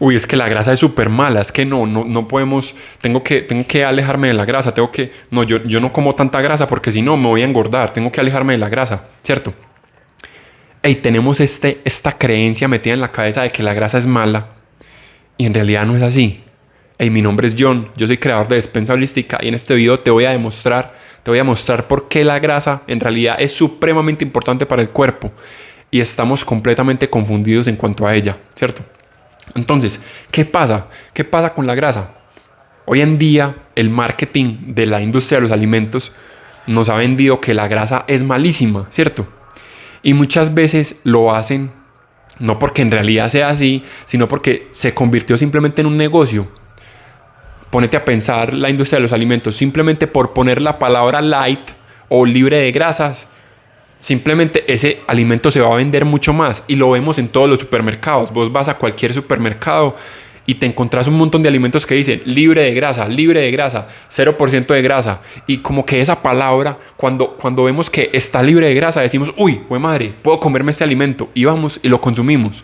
Uy, es que la grasa es súper mala, es que no podemos, tengo que alejarme de la grasa, no, yo no como tanta grasa porque si no me voy a engordar, tengo que alejarme de la grasa, ¿cierto? Y tenemos esta creencia metida en la cabeza de que la grasa es mala y en realidad no es así. Hey, mi nombre es John, yo soy creador de Despensa Holística y en este video te voy a mostrar por qué la grasa en realidad es supremamente importante para el cuerpo y estamos completamente confundidos en cuanto a ella, ¿cierto? Entonces, ¿qué pasa? ¿Qué pasa con la grasa? Hoy en día, el marketing de la industria de los alimentos nos ha vendido que la grasa es malísima, ¿cierto? Y muchas veces lo hacen no porque en realidad sea así, sino porque se convirtió simplemente en un negocio. Pónete a pensar la industria de los alimentos, simplemente por poner la palabra light o libre de grasas, simplemente ese alimento se va a vender mucho más y lo vemos en todos los supermercados. Vos vas a cualquier supermercado y te encontrás un montón de alimentos que dicen libre de grasa, 0% de grasa. Y como que esa palabra, cuando vemos que está libre de grasa, decimos, uy, güey madre, puedo comerme este alimento. Y vamos y lo consumimos.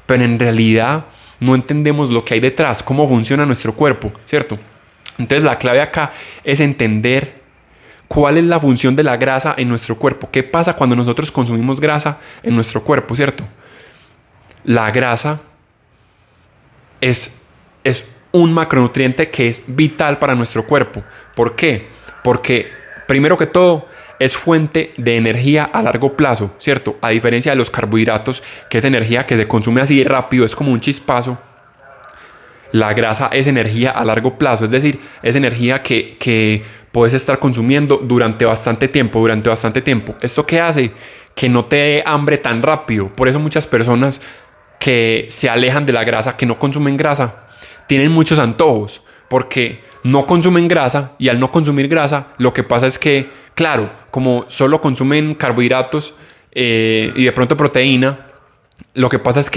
Pero en realidad no entendemos lo que hay detrás, cómo funciona nuestro cuerpo, ¿cierto? Entonces la clave acá es entender cuál es la función de la grasa en nuestro cuerpo. ¿Qué pasa cuando nosotros consumimos grasa en nuestro cuerpo, cierto? La grasa es un macronutriente que es vital para nuestro cuerpo. ¿Por qué? Porque, primero que todo, es fuente de energía a largo plazo, ¿cierto? A diferencia de los carbohidratos, que es energía que se consume así rápido, es como un chispazo. La grasa es energía a largo plazo, es decir, es energía que puedes estar consumiendo durante bastante tiempo. ¿Esto qué hace? Que no te dé hambre tan rápido. Por eso muchas personas que se alejan de la grasa, que no consumen grasa, tienen muchos antojos, porque no consumen grasa y al no consumir grasa, lo que pasa es que, claro, como solo consumen carbohidratos y de pronto proteína, lo que pasa es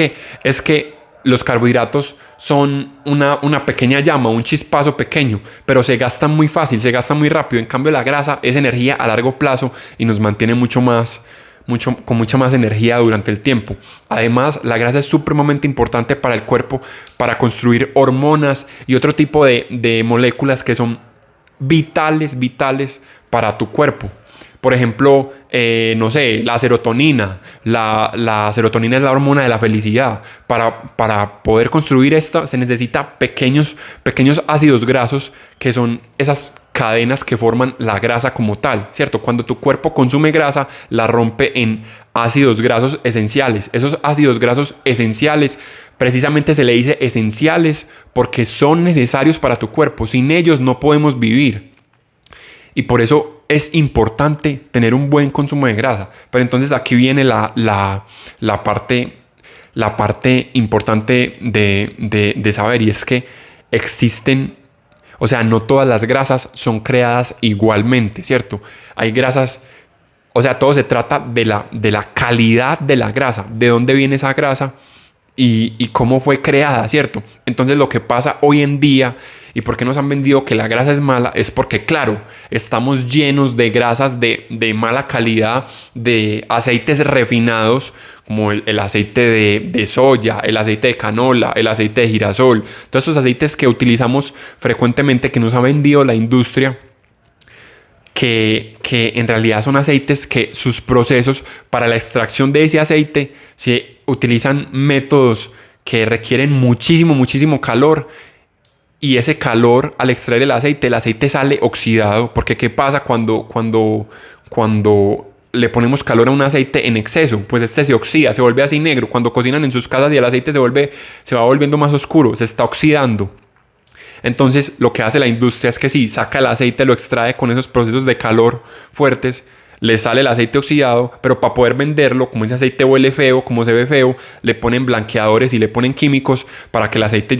que los carbohidratos son una pequeña llama, un chispazo pequeño, pero se gastan muy fácil, se gastan muy rápido. En cambio, la grasa es energía a largo plazo y nos mantiene con mucha más energía durante el tiempo. Además, la grasa es supremamente importante para el cuerpo, para construir hormonas y otro tipo de moléculas que son vitales para tu cuerpo. Por ejemplo, no sé, la serotonina. La serotonina es la hormona de la felicidad. Para poder construir esta se necesita pequeños ácidos grasos, que son esas cadenas que forman la grasa como tal, ¿cierto? Cuando tu cuerpo consume grasa, la rompe en ácidos grasos esenciales. Esos ácidos grasos esenciales precisamente se le dice esenciales porque son necesarios para tu cuerpo. Sin ellos no podemos vivir. Y por eso es importante tener un buen consumo de grasa. Pero entonces aquí viene la parte importante de saber, y es que existen, o sea, no todas las grasas son creadas igualmente, ¿cierto? Hay grasas, o sea, todo se trata de la calidad de la grasa, de dónde viene esa grasa y cómo fue creada, ¿cierto? Entonces lo que pasa hoy en día y por qué nos han vendido que la grasa es mala es porque, claro, estamos llenos de grasas de mala calidad, de aceites refinados como el aceite de soya, el aceite de canola, el aceite de girasol, todos esos aceites que utilizamos frecuentemente, que nos ha vendido la industria, que en realidad son aceites que sus procesos para la extracción de ese aceite se utilizan métodos que requieren muchísimo calor, y ese calor al extraer el aceite sale oxidado, porque ¿qué pasa cuando le ponemos calor a un aceite en exceso? Pues este se oxida, se vuelve así negro. Cuando cocinan en sus casas y el aceite se va volviendo más oscuro, se está oxidando. Entonces lo que hace la industria es que sí, saca el aceite, lo extrae con esos procesos de calor fuertes, le sale el aceite oxidado, pero para poder venderlo, como ese aceite huele feo, como se ve feo, le ponen blanqueadores y le ponen químicos para que el aceite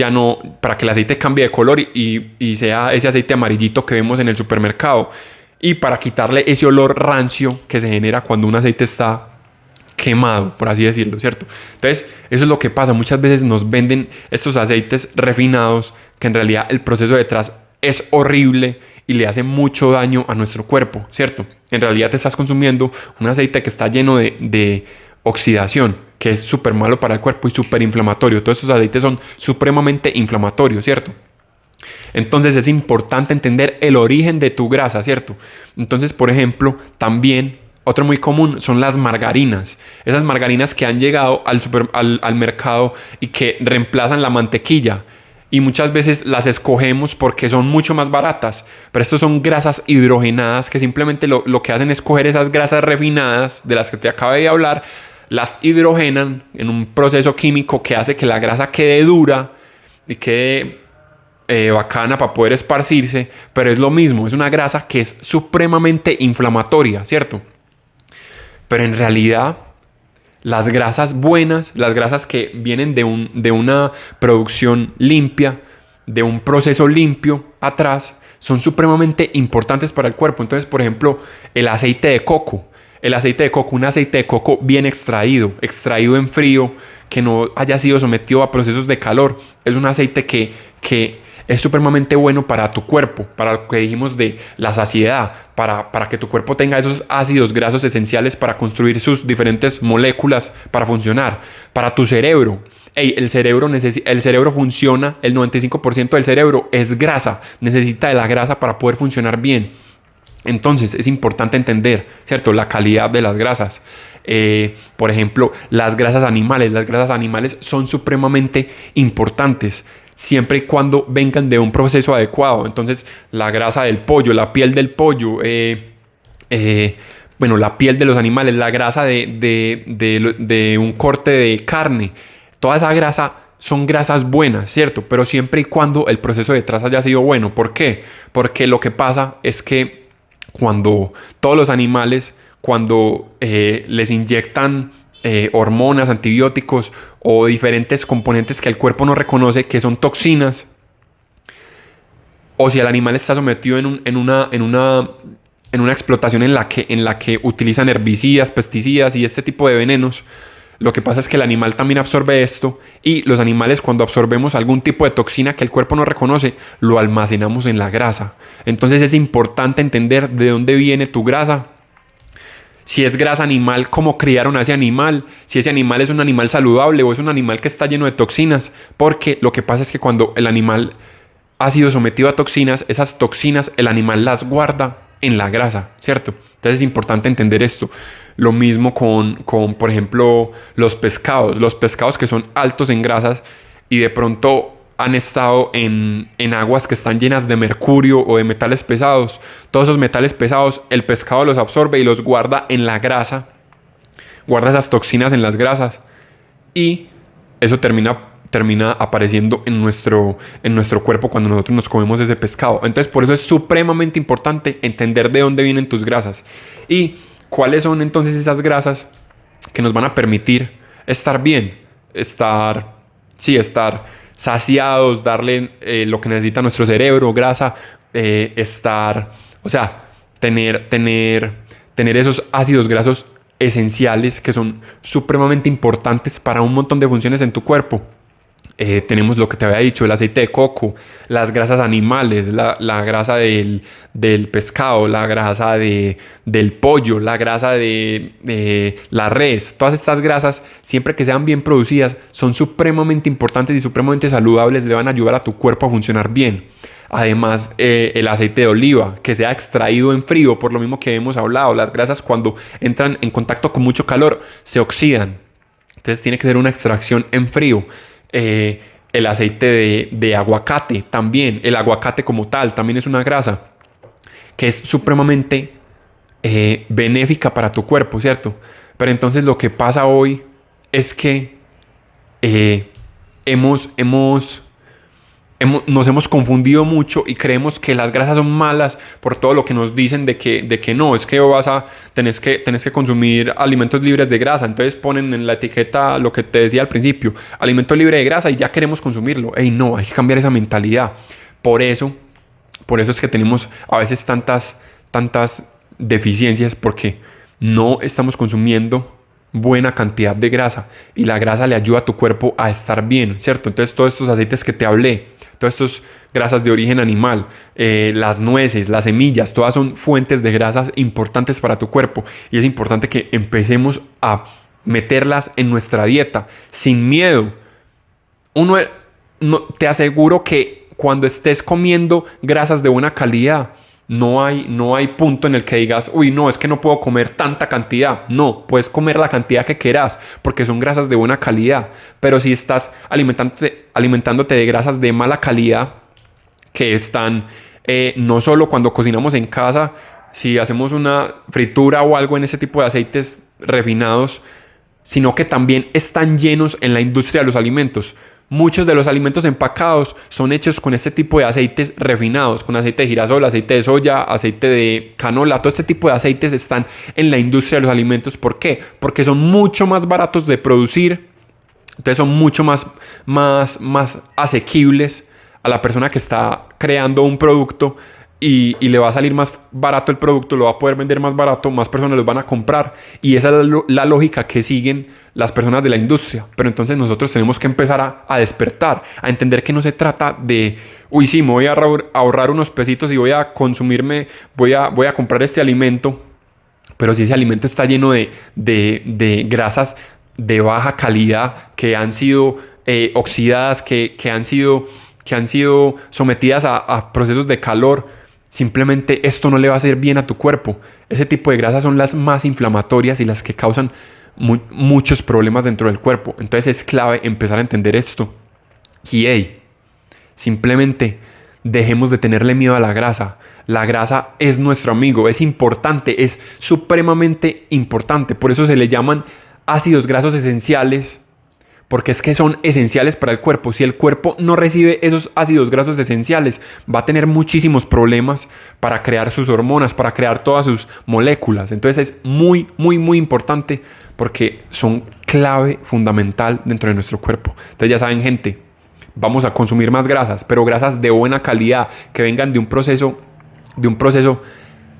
cambie de color y sea ese aceite amarillito que vemos en el supermercado, y para quitarle ese olor rancio que se genera cuando un aceite está quemado, por así decirlo, ¿cierto? Entonces, eso es lo que pasa. Muchas veces nos venden estos aceites refinados que en realidad el proceso detrás es horrible y le hace mucho daño a nuestro cuerpo, ¿cierto? En realidad te estás consumiendo un aceite que está lleno de oxidación, que es súper malo para el cuerpo y súper inflamatorio. Todos estos aceites son supremamente inflamatorios, ¿cierto? Entonces es importante entender el origen de tu grasa, ¿cierto? Entonces, por ejemplo, también otro muy común son las margarinas. Esas margarinas que han llegado al mercado y que reemplazan la mantequilla. Y muchas veces las escogemos porque son mucho más baratas. Pero estos son grasas hidrogenadas que simplemente lo que hacen es coger esas grasas refinadas de las que te acabé de hablar, las hidrogenan en un proceso químico que hace que la grasa quede dura y quede bacana para poder esparcirse, pero es lo mismo, es una grasa que es supremamente inflamatoria, ¿cierto? Pero en realidad las grasas buenas, las grasas que vienen de una producción limpia, de un proceso limpio atrás, son supremamente importantes para el cuerpo. Entonces, por ejemplo, el aceite de coco. El aceite de coco, un aceite de coco bien extraído en frío, que no haya sido sometido a procesos de calor. Es un aceite que es supremamente bueno para tu cuerpo, para lo que dijimos de la saciedad, para que tu cuerpo tenga esos ácidos grasos esenciales para construir sus diferentes moléculas para funcionar. Para tu cerebro. El cerebro funciona, el 95% del cerebro es grasa, necesita de la grasa para poder funcionar bien. Entonces es importante entender, ¿cierto?, la calidad de las grasas. Por ejemplo, las grasas animales son supremamente importantes siempre y cuando vengan de un proceso adecuado. Entonces, la grasa del pollo, la piel del pollo, la piel de los animales, la grasa de un corte de carne, toda esa grasa son grasas buenas, ¿cierto? Pero siempre y cuando el proceso detrás haya sido bueno. ¿Por qué? Porque lo que pasa es que cuando todos los animales, cuando les inyectan hormonas, antibióticos o diferentes componentes que el cuerpo no reconoce, que son toxinas, o si el animal está sometido en una explotación en la que utilizan herbicidas, pesticidas y este tipo de venenos, lo que pasa es que el animal también absorbe esto, y los animales, cuando absorbemos algún tipo de toxina que el cuerpo no reconoce, lo almacenamos en la grasa. Entonces es importante entender de dónde viene tu grasa. Si es grasa animal, cómo criaron a ese animal, si ese animal es un animal saludable o es un animal que está lleno de toxinas, porque lo que pasa es que cuando el animal ha sido sometido a toxinas, esas toxinas el animal las guarda en la grasa, ¿cierto? Entonces es importante entender esto. Lo mismo con por ejemplo, los pescados que son altos en grasas y de pronto han estado en aguas que están llenas de mercurio o de metales pesados. Todos esos metales pesados el pescado los absorbe y los guarda en la grasa, guarda esas toxinas en las grasas, y eso termina apareciendo en nuestro cuerpo cuando nosotros nos comemos ese pescado. Entonces, por eso es supremamente importante entender de dónde vienen tus grasas y cuáles son entonces esas grasas que nos van a permitir estar bien, estar saciados, darle lo que necesita nuestro cerebro, grasa, tener esos ácidos grasos esenciales que son supremamente importantes para un montón de funciones en tu cuerpo. Tenemos lo que te había dicho, el aceite de coco, las grasas animales, la grasa del pescado, la grasa del pollo, la grasa de la res. Todas estas grasas, siempre que sean bien producidas, son supremamente importantes y supremamente saludables, le van a ayudar a tu cuerpo a funcionar bien. Además, el aceite de oliva, que sea extraído en frío, por lo mismo que hemos hablado, las grasas cuando entran en contacto con mucho calor se oxidan. Entonces tiene que ser una extracción en frío. El aceite de aguacate también, el aguacate como tal también es una grasa que es supremamente benéfica para tu cuerpo, ¿cierto? Pero entonces lo que pasa hoy es que nos hemos confundido mucho y creemos que las grasas son malas por todo lo que nos dicen de que no, es que tenés que consumir alimentos libres de grasa. Entonces ponen en la etiqueta lo que te decía al principio, alimento libre de grasa, y ya queremos consumirlo. Ey, no, hay que cambiar esa mentalidad. Por eso es que tenemos a veces tantas deficiencias, porque no estamos consumiendo buena cantidad de grasa, y la grasa le ayuda a tu cuerpo a estar bien, ¿cierto? Entonces todos estos aceites que te hablé, todas estas grasas de origen animal, las nueces, las semillas, todas son fuentes de grasas importantes para tu cuerpo, y es importante que empecemos a meterlas en nuestra dieta sin miedo. Te aseguro que cuando estés comiendo grasas de buena calidad, no hay punto en el que digas, uy, no, es que no puedo comer tanta cantidad. No, puedes comer la cantidad que quieras porque son grasas de buena calidad. Pero si estás alimentándote de grasas de mala calidad, que están no solo cuando cocinamos en casa, si hacemos una fritura o algo en ese tipo de aceites refinados, sino que también están llenos en la industria de los alimentos. Muchos de los alimentos empacados son hechos con este tipo de aceites refinados, con aceite de girasol, aceite de soya, aceite de canola. Todo este tipo de aceites están en la industria de los alimentos. ¿Por qué? Porque son mucho más baratos de producir, entonces son mucho más asequibles a la persona que está creando un producto y le va a salir más barato el producto, lo va a poder vender más barato, más personas los van a comprar y esa es la lógica que siguen las personas de la industria. Pero entonces nosotros tenemos que empezar a despertar, a entender que no se trata de, uy, sí, me voy a ahorrar unos pesitos y voy a voy a comprar este alimento, pero si ese alimento está lleno de grasas de baja calidad que han sido oxidadas, que han sido sometidas a procesos de calor, simplemente esto no le va a hacer bien a tu cuerpo. Ese tipo de grasas son las más inflamatorias y las que causan muchos problemas dentro del cuerpo. Entonces es clave empezar a entender esto. Y simplemente dejemos de tenerle miedo a la grasa. La grasa es nuestro amigo, es importante, es supremamente importante. Por eso se le llaman ácidos grasos esenciales, porque es que son esenciales para el cuerpo. Si el cuerpo no recibe esos ácidos grasos esenciales, va a tener muchísimos problemas para crear sus hormonas, para crear todas sus moléculas. Entonces es muy, muy, muy importante porque son clave fundamental dentro de nuestro cuerpo. Entonces ya saben, gente, vamos a consumir más grasas, pero grasas de buena calidad, que vengan de un proceso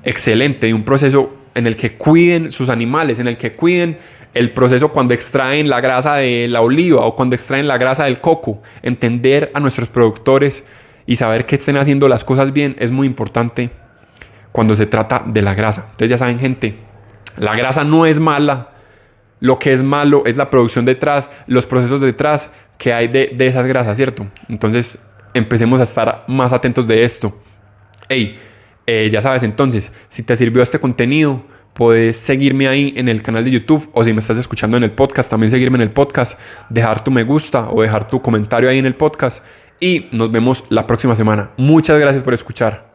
excelente, de un proceso en el que cuiden sus animales, en el que cuiden el proceso cuando extraen la grasa de la oliva o cuando extraen la grasa del coco. Entender a nuestros productores y saber que estén haciendo las cosas bien es muy importante cuando se trata de la grasa. Entonces ya saben, gente, la grasa no es mala. Lo que es malo es la producción detrás, los procesos detrás que hay de esas grasas, ¿cierto? Entonces empecemos a estar más atentos de esto. Ya sabes, entonces, si te sirvió este contenido, puedes seguirme ahí en el canal de YouTube, o si me estás escuchando en el podcast, también seguirme en el podcast, dejar tu me gusta o dejar tu comentario ahí en el podcast y nos vemos la próxima semana. Muchas gracias por escuchar.